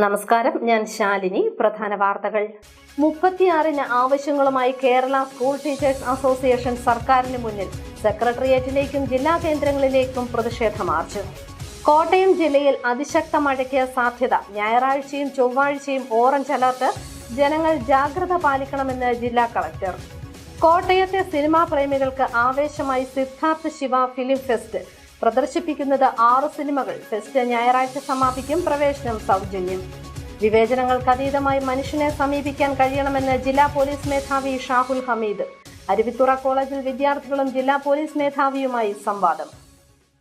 നമസ്കാരം, ഞാൻ ശാലിനി. പ്രധാന വാർത്തകൾ. 36 ആവശ്യങ്ങളുമായി കേരള സ്കൂൾ ടീച്ചേഴ്സ് അസോസിയേഷൻ സർക്കാരിന് മുന്നിൽ സെക്രട്ടേറിയറ്റിലേക്കും ജില്ലാ കേന്ദ്രങ്ങളിലേക്കും പ്രതിഷേധ മാർച്ച്. കോട്ടയം ജില്ലയിൽ അതിശക്ത മഴയ്ക്ക് സാധ്യത. ഞായറാഴ്ചയും ചൊവ്വാഴ്ചയും ഓറഞ്ച് അലർട്ട്. ജനങ്ങൾ ജാഗ്രത പാലിക്കണമെന്ന് ജില്ലാ കളക്ടർ. കോട്ടയത്തെ സിനിമാ പ്രേമികൾക്ക് ആവേശമായി സിദ്ധാർത്ഥ് ശിവ ഫിലിം ഫെസ്റ്റ്. പ്രദർശിപ്പിക്കുന്നത് 6 സിനിമകൾ. ഫെസ്റ്റ് ഞായറാഴ്ച സമാപിക്കും. പ്രവേശനം സൗജന്യം. വിവേചനങ്ങൾക്ക് അതീതമായി മനുഷ്യനെ സമീപിക്കാൻ കഴിയണമെന്ന് ജില്ലാ പോലീസ് മേധാവി ഷാഹുൽ ഹമീദ്. അരുവിത്തുറ കോളേജിൽ വിദ്യാർത്ഥികളും ജില്ലാ പോലീസ് മേധാവിയുമായി സംവാദം.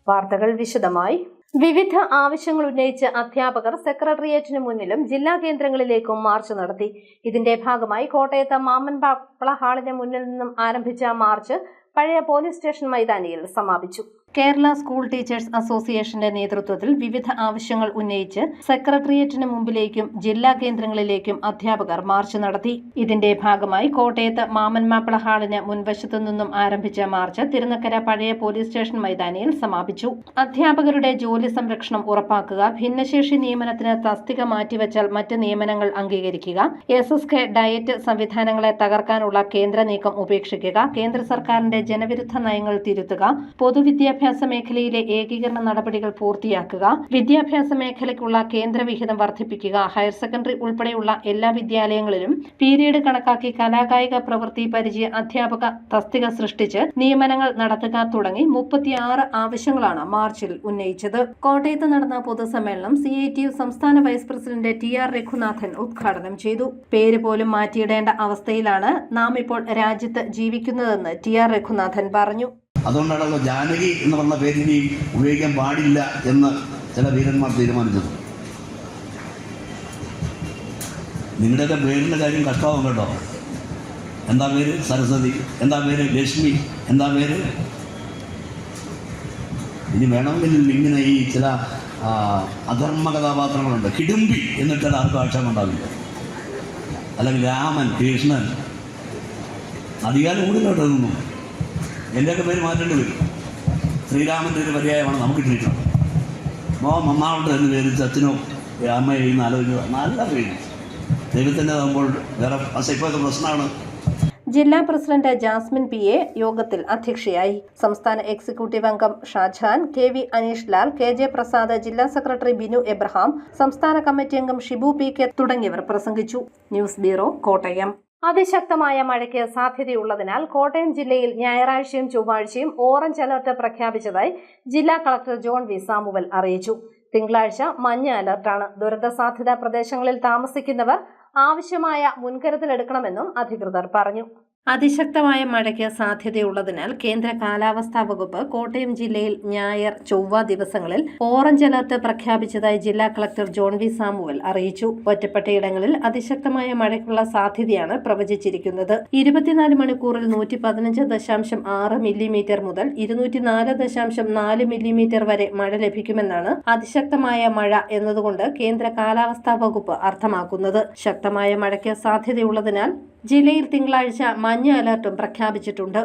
വാർത്തകൾ വിശദമായി. വിവിധ ആവശ്യങ്ങൾ ഉന്നയിച്ച് അധ്യാപകർ സെക്രട്ടേറിയറ്റിന് മുന്നിലും ജില്ലാ കേന്ദ്രങ്ങളിലേക്കും മാർച്ച് നടത്തി. ഇതിന്റെ ഭാഗമായി കോട്ടയത്ത് മാമൻപാപ്പള ഹാളിന് മുന്നിൽ നിന്നും ആരംഭിച്ച മാർച്ച് പഴയ പോലീസ് സ്റ്റേഷൻ മൈതാനിയിൽ സമാപിച്ചു. കേരള സ്കൂൾ ടീച്ചേഴ്സ് അസോസിയേഷന്റെ നേതൃത്വത്തിൽ വിവിധ ആവശ്യങ്ങൾ ഉന്നയിച്ച് സെക്രട്ടേറിയറ്റിന് മുമ്പിലേക്കും ജില്ലാ കേന്ദ്രങ്ങളിലേക്കും അധ്യാപകർ മാർച്ച് നടത്തി. ഇതിന്റെ ഭാഗമായി കോട്ടയത്ത് മാമൻമാപ്പിള ഹാളിന് മുൻവശത്തു നിന്നും ആരംഭിച്ച മാർച്ച് തിരുനക്കര പഴയ പോലീസ് സ്റ്റേഷൻ മൈതാനിയിൽ സമാപിച്ചു. അധ്യാപകരുടെ ജോലി സംരക്ഷണം ഉറപ്പാക്കുക, ഭിന്നശേഷി നിയമനത്തിന് തസ്തിക മാറ്റിവെച്ചാൽ മറ്റ് നിയമനങ്ങൾ അംഗീകരിക്കുക, SSK ഡയറ്റ് സംവിധാനങ്ങളെ തകർക്കാനുള്ള കേന്ദ്ര നീക്കം ഉപേക്ഷിക്കുക, കേന്ദ്ര സർക്കാരിന്റെ ജനവിരുദ്ധ നയങ്ങൾ തിരുത്തുക, പൊതുവിദ്യാഭ്യാസ മേഖലയിലെ ഏകീകരണ നടപടികൾ പൂർത്തിയാക്കുക, വിദ്യാഭ്യാസ മേഖലയ്ക്കുള്ള കേന്ദ്ര വിഹിതം വർദ്ധിപ്പിക്കുക, ഹയർ സെക്കൻഡറി ഉൾപ്പെടെയുള്ള എല്ലാ വിദ്യാലയങ്ങളിലും പീരീഡ് കണക്കാക്കി കലാകായിക പ്രവൃത്തി പരിചയ അധ്യാപക തസ്തിക സൃഷ്ടിച്ച് നിയമനങ്ങൾ നടത്തുക തുടങ്ങി 36 ആവശ്യങ്ങളാണ് മാർച്ചിൽ ഉന്നയിച്ചത്. കോട്ടയത്ത് നടന്ന പൊതുസമ്മേളനം CITU സംസ്ഥാന വൈസ് പ്രസിഡന്റ് TR രഘുനാഥൻ ഉദ്ഘാടനം ചെയ്തു. പേര് പോലും മാറ്റിയിടേണ്ട അവസ്ഥയിലാണ് നാം ഇപ്പോൾ രാജ്യത്ത് ജീവിക്കുന്നതെന്ന് TR രഘുനാഥൻ പറഞ്ഞു. അതുകൊണ്ടാണല്ലോ ജാനകി എന്ന് പറഞ്ഞ പേരിനി ഉപയോഗിക്കാൻ പാടില്ല എന്ന് ചില വീരന്മാർ തീരുമാനിച്ചത്. നിങ്ങളുടെയൊക്കെ പേരിൻ്റെ കാര്യം കഷ്ടമാവും കേട്ടോ. എന്താ പേര്? സരസ്വതി. എന്താ പേര്? ലക്ഷ്മി. എന്താ പേര്? ഇനി വേണമെങ്കിൽ ഇങ്ങനെ ഈ ചില അധർമ്മ കഥാപാത്രങ്ങളുണ്ട്. കിടുമ്പി എന്നിട്ട് ആർക്കും ആക്ഷേപം ഉണ്ടാവില്ല. അല്ലെങ്കിൽ രാമൻ, കൃഷ്ണൻ, അധികാരം കൂടുതലോട്ട് നിന്നു. എൻ്റെയൊക്കെ പേര് മാറ്റേണ്ടി വരും. ശ്രീരാമൻ്റെ ഒരു പര്യായമാണ് നമുക്ക് കിട്ടിയിട്ടുള്ളത്. നന്നാവട്ടെ എന്ന് പേര് അച്ഛനോ അമ്മയോ ഇന്ന് ആലോചിക്കുക. നല്ല പേര് ദൈവത്തിൻ്റെ ആകുമ്പോൾ വേറെ ഇപ്പോഴത്തെ പ്രശ്നമാണ്. ജില്ലാ പ്രസിഡന്റ് ജാസ്മിൻ PA യോഗത്തിൽ അധ്യക്ഷയായി. സംസ്ഥാന എക്സിക്യൂട്ടീവ് അംഗം ഷാജഹാൻ, KV അനീഷ് ലാൽ, KJ പ്രസാദ്, ജില്ലാ സെക്രട്ടറി ബിനു എബ്രഹാം, സംസ്ഥാന കമ്മിറ്റി അംഗം ഷിബു PK തുടങ്ങിയവർ പ്രസംഗിച്ചു. News bureau, Kottayam. അതിശക്തമായ മഴയ്ക്ക് സാധ്യതയുള്ളതിനാൽ കോട്ടയം ജില്ലയിൽ ഞായറാഴ്ചയും ചൊവ്വാഴ്ചയും ഓറഞ്ച് അലർട്ട് പ്രഖ്യാപിച്ചതായി ജില്ലാ കളക്ടർ ജോൺ വി സാമുവൽ അറിയിച്ചു. തിങ്കളാഴ്ച മഞ്ഞ അലർട്ടാണ്. ദുരന്തസാധ്യതാ പ്രദേശങ്ങളിൽ താമസിക്കുന്നവർ ആവശ്യമായ മുൻകരുതലെടുക്കണമെന്നും അധികൃതർ പറഞ്ഞു. അതിശക്തമായ മഴയ്ക്ക് സാധ്യതയുള്ളതിനാൽ കേന്ദ്ര കാലാവസ്ഥാ വകുപ്പ് കോട്ടയം ജില്ലയിൽ ഞായർ, ചൊവ്വ ദിവസങ്ങളിൽ ഓറഞ്ച് അലർട്ട് പ്രഖ്യാപിച്ചതായി ജില്ലാ കളക്ടർ ജോൺ വി സാമുവൽ അറിയിച്ചു. ഒറ്റപ്പെട്ടയിടങ്ങളിൽ അതിശക്തമായ മഴയ്ക്കുള്ള സാധ്യതയാണ് പ്രവചിച്ചിരിക്കുന്നത്. 24 മണിക്കൂറിൽ 115.6 മില്ലിമീറ്റർ മുതൽ 204.4 മില്ലിമീറ്റർ വരെ മഴ ലഭിക്കുമെന്നാണ് അതിശക്തമായ മഴ എന്നതുകൊണ്ട് കേന്ദ്ര കാലാവസ്ഥാ വകുപ്പ് അർത്ഥമാക്കുന്നത്. ശക്തമായ മഴയ്ക്ക് സാധ്യതയുള്ളതിനാൽ ജില്ലയിൽ തിങ്കളാഴ്ച മഞ്ഞ അലർട്ടും പ്രഖ്യാപിച്ചിട്ടുണ്ട്.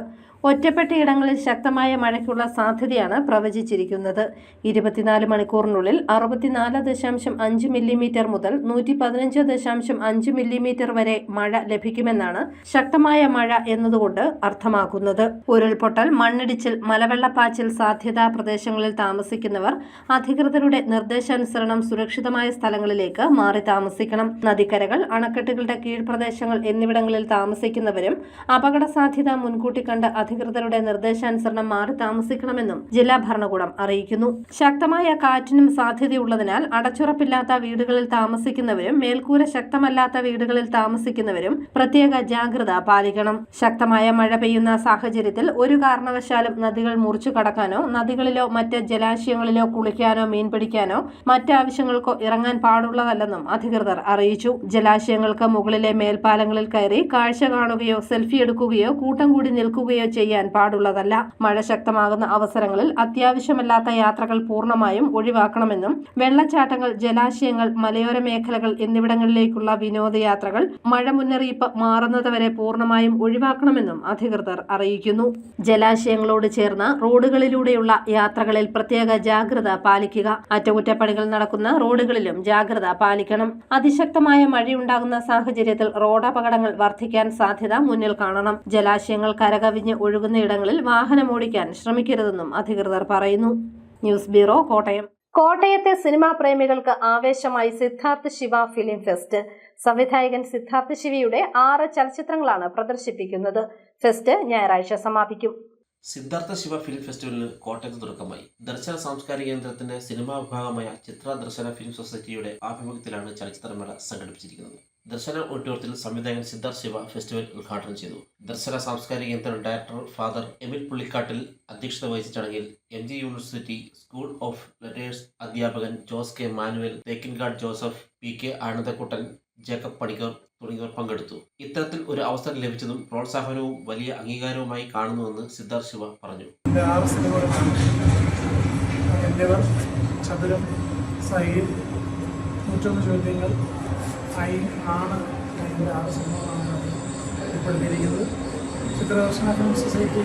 ഒറ്റപ്പെട്ടയിടങ്ങളിൽ ശക്തമായ മഴയ്ക്കുള്ള സാധ്യതയാണ് പ്രവചിച്ചിരിക്കുന്നത്. 24 മണിക്കൂറിനുള്ളിൽ 64.5 മില്ലിമീറ്റർ മുതൽ 115.5 മില്ലിമീറ്റർ വരെ മഴ ലഭിക്കുമെന്നാണ് ശക്തമായ മഴ എന്നതുകൊണ്ട് അർത്ഥമാക്കുന്നത്. ഉരുൾപൊട്ടൽ, മണ്ണിടിച്ചിൽ, മലവെള്ളപ്പാച്ചിൽ സാധ്യതാ പ്രദേശങ്ങളിൽ താമസിക്കുന്നവർ അധികൃതരുടെ നിർദ്ദേശാനുസരണം സുരക്ഷിതമായ സ്ഥലങ്ങളിലേക്ക് മാറി താമസിക്കണം. നദിക്കരകൾ, അണക്കെട്ടുകളുടെ കീഴ്പ്രദേശങ്ങൾ എന്നിവിടങ്ങളിൽ താമസിക്കുന്നവരും അപകട സാധ്യത മുൻകൂട്ടി കണ്ട് അധികൃതരുടെ നിർദ്ദേശാനുസരണം മാറി താമസിക്കണമെന്നും ജില്ലാ ഭരണകൂടം അറിയിക്കുന്നു. ശക്തമായ കാറ്റിനും സാധ്യതയുള്ളതിനാൽ അടച്ചുറപ്പില്ലാത്ത വീടുകളിൽ താമസിക്കുന്നവരും മേൽക്കൂര ശക്തമല്ലാത്ത വീടുകളിൽ താമസിക്കുന്നവരും പ്രത്യേക ജാഗ്രത പാലിക്കണം. ശക്തമായ മഴ പെയ്യുന്ന സാഹചര്യത്തിൽ ഒരു കാരണവശാലും നദികൾ മുറിച്ചു കടക്കാനോ നദികളിലോ മറ്റ് ജലാശയങ്ങളിലോ കുളിക്കാനോ മീൻ പിടിക്കാനോ മറ്റാവശ്യങ്ങൾക്കോ ഇറങ്ങാൻ പാടുള്ളതല്ലെന്നും അധികൃതർ അറിയിച്ചു. ജലാശയങ്ങൾക്ക് മുകളിലെ മേൽപ്പാലങ്ങളിൽ കയറി കാഴ്ച കാണുകയോ സെൽഫി എടുക്കുകയോ കൂട്ടം കൂടി നിൽക്കുകയോ ചെയ്യാൻ പാടുള്ളതല്ല. മഴ ശക്തമാകുന്ന അവസരങ്ങളിൽ അത്യാവശ്യമല്ലാത്ത യാത്രകൾ പൂർണ്ണമായും ഒഴിവാക്കണമെന്നും വെള്ളച്ചാട്ടങ്ങൾ, ജലാശയങ്ങൾ, മലയോര മേഖലകൾ എന്നിവിടങ്ങളിലേക്കുള്ള വിനോദയാത്രകൾ മഴ മുന്നറിയിപ്പ് മാറുന്നതുവരെ പൂർണ്ണമായും ഒഴിവാക്കണമെന്നും അധികൃതർ അറിയിക്കുന്നു. ജലാശയങ്ങളോട് ചേർന്ന റോഡുകളിലൂടെയുള്ള യാത്രകളിൽ പ്രത്യേക ജാഗ്രത പാലിക്കുക. അറ്റകുറ്റപ്പണികൾ നടക്കുന്ന റോഡുകളിലും ജാഗ്രത പാലിക്കണം. അതിശക്തമായ മഴയുണ്ടാകുന്ന സാഹചര്യത്തിൽ റോഡപകടങ്ങൾ വർദ്ധിക്കാൻ സാധ്യത മുന്നിൽ കാണണം. ജലാശയങ്ങൾ കരകവിഞ്ഞ് ഒഴുകുന്നയിടങ്ങളിൽ വാഹനമോടിക്കാൻ ശ്രമിക്കരുതെന്നും അധികൃതർ പറയുന്നു. News bureau, Kottayam. കോട്ടയത്തെ സിനിമാ പ്രേമികൾക്ക് ആവേശമായി സിദ്ധാർത്ഥ് ശിവ ഫിലിം ഫെസ്റ്റ്. സംവിധായകൻ സിദ്ധാർത്ഥ് ശിവയുടെ 6 ചലച്ചിത്രങ്ങളാണ് പ്രദർശിപ്പിക്കുന്നത്. ഫെസ്റ്റ് ഞായറാഴ്ച സമാപിക്കും. സിദ്ധാർത്ഥ ശിവ ഫിലിം ഫെസ്റ്റിവലിന് കോട്ടയത്ത് തുടക്കമായി. ദർശന സാംസ്കാരിക കേന്ദ്രത്തിന്റെ സിനിമാ വിഭാഗമായ ചിത്ര ദർശന ഫിലിം സൊസൈറ്റിയുടെ ആഭിമുഖ്യത്തിലാണ് ചലച്ചിത്രമേള സംഘടിപ്പിച്ചിരിക്കുന്നത്. ദർശന ഓഡിറ്റോറിയത്തിൽ സംവിധായകൻ സിദ്ധാർത്ഥ് ശിവ ഫെസ്റ്റിവൽ ഉദ്ഘാടനം ചെയ്തു. ദർശന സാംസ്കാരിക കേന്ദ്രം ഡയറക്ടർ ഫാദർ എമിൽ പുള്ളിക്കാട്ടിൽ അധ്യക്ഷത വഹിച്ച ചടങ്ങിൽ MG university school of letters അധ്യാപകൻ ജോസ് കെ മാനുവൽ, തേക്കിൻകാട് ജോസഫ്, PK ആനന്ദക്കുട്ടൻ, ജേക്കബ് പണിക്കർ തുടങ്ങിയവർ പങ്കെടുത്തു. ഇത്തരത്തിൽ ഒരു അവസരം ലഭിച്ചതും പ്രോത്സാഹനവും വലിയ അംഗീകാരവുമായി കാണുന്നുവെന്ന് സിദ്ധാർത്ഥ് ശിവ പറഞ്ഞു. ചതുരം, സൈൽ, 101 ചോദ്യങ്ങൾ ആണ് അതിൻ്റെ 6 സിനിമകളാണ് ഉൾപ്പെടുത്തിയിരിക്കുന്നത്. ചിത്രദർശന ഫിലിം സൊസൈറ്റി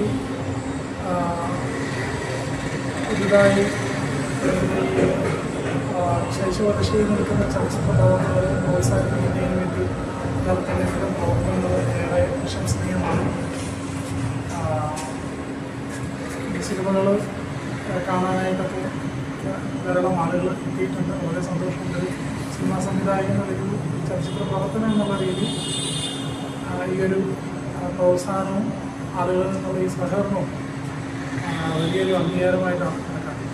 പുതുതായി ശൈശവദശയിൽ നിൽക്കുന്ന ചലച്ചിത്ര പ്രവർത്തകരെ പ്രോത്സാഹിപ്പിക്കുന്നതിന് വേണ്ടി നടത്തുന്ന ഫിലിം പ്രവർത്തനങ്ങൾ ഏറെ പ്രശംസനീയമാണ്. ഈ സിനിമകൾ കാണാനായിട്ടൊക്കെ ധാരാളം ആളുകൾ എത്തിയിട്ടുണ്ട്. വളരെ സന്തോഷമുണ്ട്. സിനിമാ സംവിധായകൻ അല്ലെങ്കിൽ ചലച്ചിത്ര പ്രവർത്തനം എന്നുള്ള രീതിയിൽ ഈ ഒരു പ്രോത്സാഹനവും ആളുകളിൽ നിന്നുള്ള ഈ സഹകരണവും വലിയൊരു അംഗീകാരമായിട്ടാണ് കണക്കാക്കുന്നത്.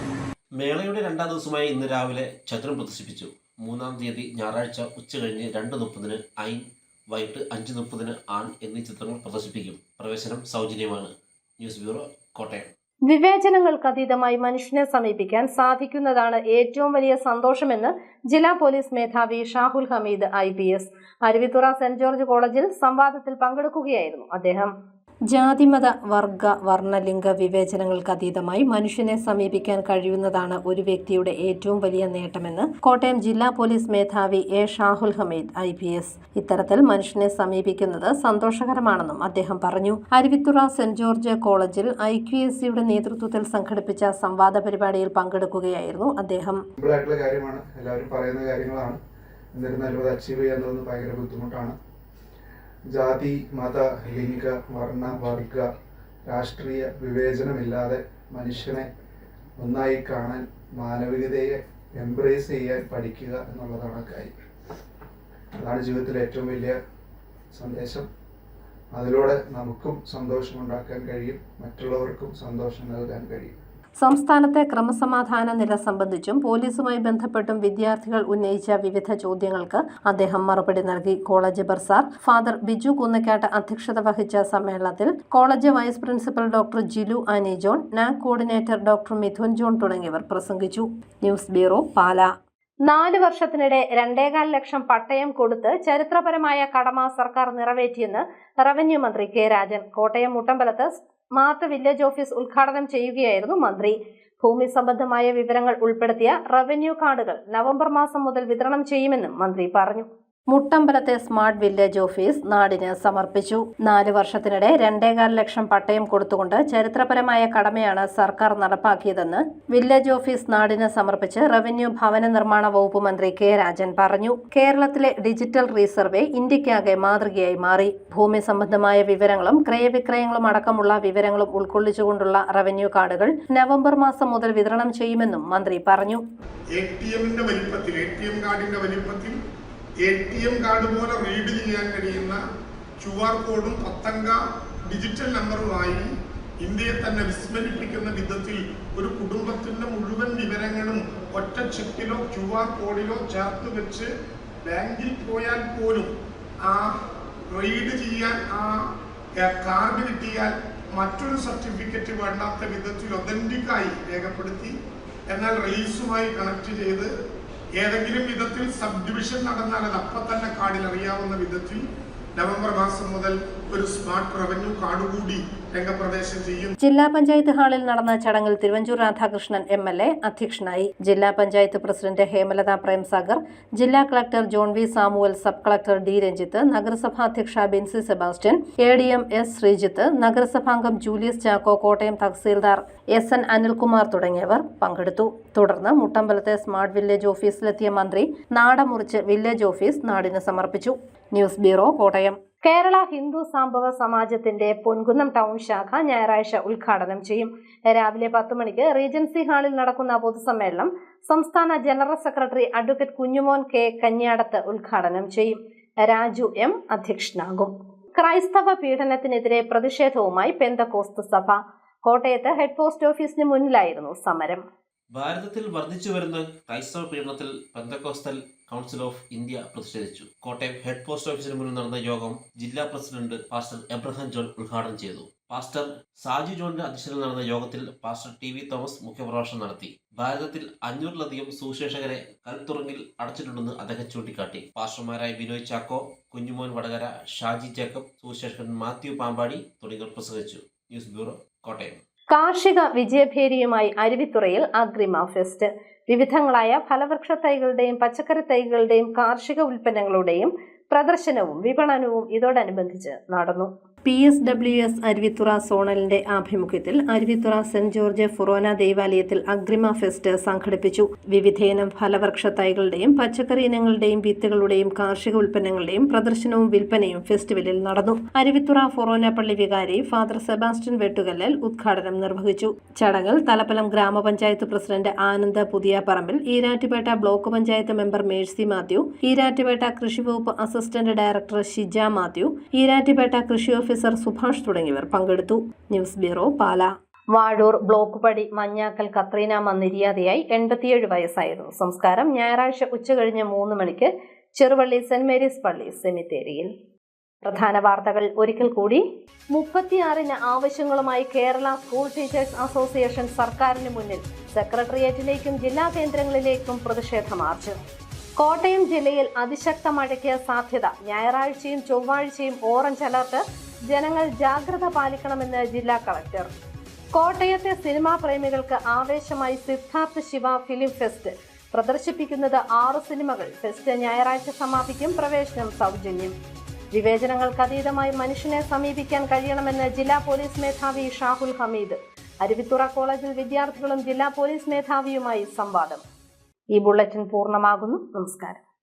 മേളയുടെ 2ാം ദിവസമായ ഇന്ന് രാവിലെ ചതുരം പ്രദർശിപ്പിച്ചു. 3-ാം തീയതി ഞായറാഴ്ച ഉച്ചകഴിഞ്ഞ് 2:30 ഐൻ, വൈകിട്ട് 5:30 ആൺ എന്നീ ചിത്രങ്ങൾ പ്രദർശിപ്പിക്കും. പ്രവേശനം സൗജന്യമാണ്. News bureau, Kottayam. വിവേചനങ്ങൾക്കതീതമായി മനുഷ്യനെ സമീപിക്കാൻ സാധിക്കുന്നതാണ് ഏറ്റവും വലിയ സന്തോഷമെന്ന് ജില്ലാ പോലീസ് മേധാവി Shahul Hameed IPS. Aruvithura saint George കോളേജിൽ സംവാദത്തിൽ പങ്കെടുക്കുകയായിരുന്നു അദ്ദേഹം. ജാതിമത വർഗ വർണ്ണലിംഗ വിവേചനങ്ങൾക്കതീതമായി മനുഷ്യനെ സമീപിക്കാൻ കഴിയുന്നതാണ് ഒരു വ്യക്തിയുടെ ഏറ്റവും വലിയ നേട്ടമെന്ന് കോട്ടയം ജില്ലാ പോലീസ് മേധാവി ഷാഹുൽ ഹമീദ് IPS. ഇത്തരത്തിൽ മനുഷ്യനെ സമീപിക്കുന്നത് സന്തോഷകരമാണെന്നും അദ്ദേഹം പറഞ്ഞു. അരുവിത്തുറ സെന്റ് ജോർജ് കോളേജിൽ IQACയുടെ നേതൃത്വത്തിൽ സംഘടിപ്പിച്ച സംവാദ പരിപാടിയിൽ പങ്കെടുക്കുകയായിരുന്നു അദ്ദേഹം. കാര്യമാണ്, എല്ലാവരും പറയുന്ന കാര്യങ്ങളാണ്. എന്നിരുന്നാലും അത് അച്ചീവ് ചെയ്യാൻ ഭയങ്കര ബുദ്ധിമുട്ടാണ്. ജാതി, മത, ലിംഗ, വർണ്ണ, വർഗ, രാഷ്ട്രീയ വിവേചനമില്ലാതെ മനുഷ്യനെ ഒന്നായി കാണാൻ, മാനവികതയെ എംബ്രേസ് ചെയ്യാൻ പഠിക്കുക എന്നുള്ളതാണ് കാര്യം. അതാണ് ജീവിതത്തിലെ ഏറ്റവും വലിയ സന്ദേശം. അതിലൂടെ നമുക്കും സന്തോഷമുണ്ടാക്കാൻ കഴിയും, മറ്റുള്ളവർക്കും സന്തോഷം നൽകാൻ കഴിയും. സംസ്ഥാനത്തെ ക്രമസമാധാന നില സംബന്ധിച്ചും പോലീസുമായി ബന്ധപ്പെട്ടും വിദ്യാർത്ഥികൾ ഉന്നയിച്ച വിവിധ ചോദ്യങ്ങൾക്ക് അദ്ദേഹം മറുപടി നൽകി. College bursar father Biju Kunnakkattu അധ്യക്ഷത വഹിച്ച സമ്മേളനത്തിൽ college vice principal doctor Jilu Annie John, NAC coordinator doctor Mithun John തുടങ്ങിയവർ പ്രസംഗിച്ചു. News bureau, Pala. 4 വർഷത്തിനിടെ 2.25 ലക്ഷം പട്ടയം കൊടുത്ത് ചരിത്രപരമായ കടമ സർക്കാർ നിറവേറ്റിയെന്ന് റവന്യൂ മന്ത്രി കെ രാജൻ. കോട്ടയം മുട്ടമ്പലത്ത് സ്മാർട്ട് വില്ലേജ് ഓഫീസ് ഉദ്ഘാടനം ചെയ്യുകയായിരുന്നു മന്ത്രി. ഭൂമി സംബന്ധമായ വിവരങ്ങൾ ഉൾപ്പെടുത്തിയ റവന്യൂ കാർഡുകൾ നവംബർ മാസം മുതൽ വിതരണം ചെയ്യുമെന്നും മന്ത്രി പറഞ്ഞു. മുട്ടമ്പലത്തെ സ്മാർട്ട് വില്ലേജ് ഓഫീസ് നാടിന് സമർപ്പിച്ചു. 4 വർഷത്തിനിടെ 2.25 ലക്ഷം പട്ടയം കൊടുത്തുകൊണ്ട് ചരിത്രപരമായ കടമയാണ് സർക്കാർ നടപ്പാക്കിയതെന്ന് വില്ലേജ് ഓഫീസ് നാടിന് സമർപ്പിച്ച് റവന്യൂ ഭവന നിർമ്മാണ വകുപ്പ് മന്ത്രി കെ രാജൻ പറഞ്ഞു. കേരളത്തിലെ ഡിജിറ്റൽ റീസർവേ ഇന്ത്യക്കാകെ മാതൃകയായി മാറി. ഭൂമി സംബന്ധമായ വിവരങ്ങളും ക്രയവിക്രയങ്ങളും അടക്കമുള്ള വിവരങ്ങളും ഉൾക്കൊള്ളിച്ചുകൊണ്ടുള്ള റവന്യൂ കാർഡുകൾ നവംബർ മാസം മുതൽ വിതരണം ചെയ്യുമെന്നും മന്ത്രി പറഞ്ഞു. ATM കാർഡ് പോലെ റീഡ് ചെയ്യാൻ കഴിയുന്ന QR കോഡും 10 അംഗ ഡിജിറ്റൽ നമ്പറുമായി ഇന്ത്യയെ തന്നെ വിസ്മരിപ്പിക്കുന്ന വിധത്തിൽ ഒരു കുടുംബത്തിന്റെ മുഴുവൻ വിവരങ്ങളും ഒറ്റ ചെക്കിലോ QR കോഡിലോ ചേർത്ത് വെച്ച് ബാങ്കിൽ പോയാൽ പോലും ആ റീഡ് ചെയ്യാൻ ആ കാർഡ് കിട്ടിയാൽ മറ്റൊരു സർട്ടിഫിക്കറ്റ് വേണ്ടാത്ത വിധത്തിൽ ഒതന്റിക്കായി രേഖപ്പെടുത്തി, എന്നാൽ റിലീസുമായി കണക്ട് ചെയ്ത് ഏതെങ്കിലും വിധത്തിൽ സബ് ഡിവിഷൻ നടന്നാൽ അത് അപ്പം തന്നെ കാർഡിൽ അറിയാവുന്ന വിധത്തിൽ നവംബർ മാസം മുതൽ ഒരു സ്മാർട്ട് റവന്യൂ കാർഡ് കൂടി രംഗപ്രവേശം ചെയ്യും. ജില്ലാ പഞ്ചായത്ത് ഹാളിൽ നടന്ന ചടങ്ങിൽ തിരുവഞ്ചൂർ രാധാകൃഷ്ണൻ MLA അധ്യക്ഷനായി. ജില്ലാ പഞ്ചായത്ത് പ്രസിഡന്റ് ഹേമലത പ്രേംസാഗർ, ജില്ലാ collector John V Samuel, sub collector D Ranjith, നഗരസഭാ അധ്യക്ഷ ബെൻസി സെബാസ്റ്റ്യൻ, ADM S ശ്രീജിത്ത്, നഗരസഭാംഗം ജൂലിയസ് ചാക്കോ, കോട്ടയം തഹസീൽദാർ SN അനിൽകുമാർ തുടങ്ങിയവർ പങ്കെടുത്തു. തുടർന്ന് മുട്ടമ്പലത്തെ സ്മാർട്ട് വില്ലേജ് ഓഫീസിലെത്തിയ മന്ത്രി നാടമുറിച്ച് വില്ലേജ് ഓഫീസ് നാടിന് സമർപ്പിച്ചു. News bureau, Kottayam. കേരള ഹിന്ദു സംഭവ സമാജത്തിന്റെ പൊൻകുന്നം ടൗൺ ശാഖ ഞായറാഴ്ച ഉദ്ഘാടനം ചെയ്യും. രാവിലെ 10 മണിക്ക് റീജൻസി ഹാളിൽ നടക്കുന്ന പൊതുസമ്മേളനം സംസ്ഥാന general secretary advocate Kunjumon K കന്യാടത്ത് ഉദ്ഘാടനം ചെയ്യും. രാജു M അധ്യക്ഷനാകും. ക്രൈസ്തവ പീഡനത്തിനെതിരെ പ്രതിഷേധവുമായി പെന്തക്കോസ്ത് സഭ. കോട്ടയത്ത് ഹെഡ് പോസ്റ്റ് ഓഫീസിന് മുന്നിലായിരുന്നു സമരം. ഭാരതത്തിൽ വർദ്ധിച്ചുവരുന്ന ക്രൈസ്തവ പീഡനത്തിൽ പെന്തക്കോസ്റ്റൽ കൗൺസിൽ ഓഫ് ഇന്ത്യ പ്രതിഷേധിച്ചു. കോട്ടയം ഹെഡ് പോസ്റ്റ് ഓഫീസിന് മുന്നിൽ നടന്ന യോഗം ജില്ലാ പ്രസിഡന്റ് പാസ്റ്റർ എബ്രഹാം ജോൺ ഉദ്ഘാടനം ചെയ്തു. പാസ്റ്റർ സാജു ജോണിന്റെ അധ്യക്ഷതയിൽ നടന്ന യോഗത്തിൽ പാസ്റ്റർ TV തോമസ് മുഖ്യപ്രഭാഷണം നടത്തി. ഭാരതത്തിൽ 500-ലധികം സുവിശേഷകരെ കൽത്തുറങ്കിൽ അടച്ചിട്ടുണ്ടെന്ന് അദ്ദേഹം ചൂണ്ടിക്കാട്ടി. പാസ്റ്റർമാരായ ബിനോയ് ചാക്കോ, കുഞ്ഞുമോൻ വടകര, ഷാജി ജേക്കബ്, സുവിശേഷകൻ മാത്യു പാമ്പാടി തുടങ്ങിയവർ പ്രസംഗിച്ചു. News bureau, Kottayam. കാർഷിക വിജയഭേരിയുമായി അരുവിത്തുറയിൽ അഗ്രിമ ഫെസ്റ്റ്. വിവിധങ്ങളായ ഫലവൃക്ഷ തൈകളുടെയും പച്ചക്കറി തൈകളുടെയും കാർഷിക ഉൽപ്പന്നങ്ങളുടെയും പ്രദർശനവും വിപണനവും ഇതോടനുബന്ധിച്ച് നടന്നു. PSWS അരുവിത്തുറ സോണലിന്റെ ആഭിമുഖ്യത്തിൽ അരുവിത്തുറ സെന്റ് ജോർജ് ഫൊറോന ദേവാലയത്തിൽ അഗ്രിമ ഫെസ്റ്റ് സംഘടിപ്പിച്ചു. വിവിധയിനം ഫലവൃക്ഷ തൈകളുടെയും പച്ചക്കറി ഇനങ്ങളുടെയും വിത്തുകളുടെയും കാർഷിക ഉൽപ്പന്നങ്ങളുടെയും പ്രദർശനവും വിൽപ്പനയും ഫെസ്റ്റിവലിൽ നടന്നു. അരുവിത്തുറ ഫൊറോന പള്ളി വികാരി ഫാദർ സെബാസ്റ്റ്യൻ വെട്ടുകല്ലൽ ഉദ്ഘാടനം നിർവഹിച്ചു. ചടങ്ങിൽ തലപ്പലം ഗ്രാമപഞ്ചായത്ത് president Anand Puthiyaparambil, Erattupetta block panchayat member Mercy Mathew, Erattupetta കൃഷിവകുപ്പ് അസിസ്റ്റന്റ് ഡയറക്ടർ ഷിജ മാത്യു, ഈരാറ്റുപേട്ട കൃഷി ഓഫീസർ സുഭാഷ് തുടങ്ങിയവർ പങ്കെടുത്തു. News bureau, Pala. Vazhoor block പടി മഞ്ഞാക്കൽ കത്രീനാമ്മ നിര്യാതയായി. 87 വയസ്സായിരുന്നു. സംസ്കാരം ഞായറാഴ്ച ഉച്ചകഴിഞ്ഞ് 3 മണിക്ക് ചെറുവള്ളി സെന്റ് മേരീസ് പള്ളി സെമിത്തേരിയിൽ. പ്രധാന വാർത്തകൾ ഒരിക്കൽ കൂടി. 36 ആവശ്യങ്ങളുമായി കേരള സ്കൂൾ ടീച്ചേഴ്സ് അസോസിയേഷൻ സർക്കാരിന് മുന്നിൽ സെക്രട്ടേറിയറ്റിലേക്കും ജില്ലാ കേന്ദ്രങ്ങളിലേക്കും പ്രതിഷേധ മാർച്ച്. കോട്ടയം ജില്ലയിൽ അതിശക്ത മഴയ്ക്ക് സാധ്യത. ഞായറാഴ്ചയും ചൊവ്വാഴ്ചയും ഓറഞ്ച് അലർട്ട്. ജനങ്ങൾ ജാഗ്രത പാലിക്കണമെന്ന് ജില്ലാ കളക്ടർ. കോട്ടയത്തെ സിനിമാ പ്രേമികൾക്ക് ആവേശമായി സിദ്ധാർത്ഥ് ശിവ ഫിലിം ഫെസ്റ്റ്. പ്രദർശിപ്പിക്കുന്നത് 6 സിനിമകൾ. ഫെസ്റ്റ് ഞായറാഴ്ച സമാപിക്കും. പ്രവേശനം സൗജന്യം. വിവേചനങ്ങൾക്കതീതമായി മനുഷ്യനെ സമീപിക്കാൻ കഴിയണമെന്ന് ജില്ലാ പോലീസ് മേധാവി ഷാഹുൽ ഹമീദ്. അരുവിത്തുറ കോളേജിൽ വിദ്യാർത്ഥികളും ജില്ലാ പോലീസ് മേധാവിയുമായി സംവാദം. ഈ ബുള്ളറ്റിൻ പൂർണ്ണമാകുന്നു. നമസ്കാരം.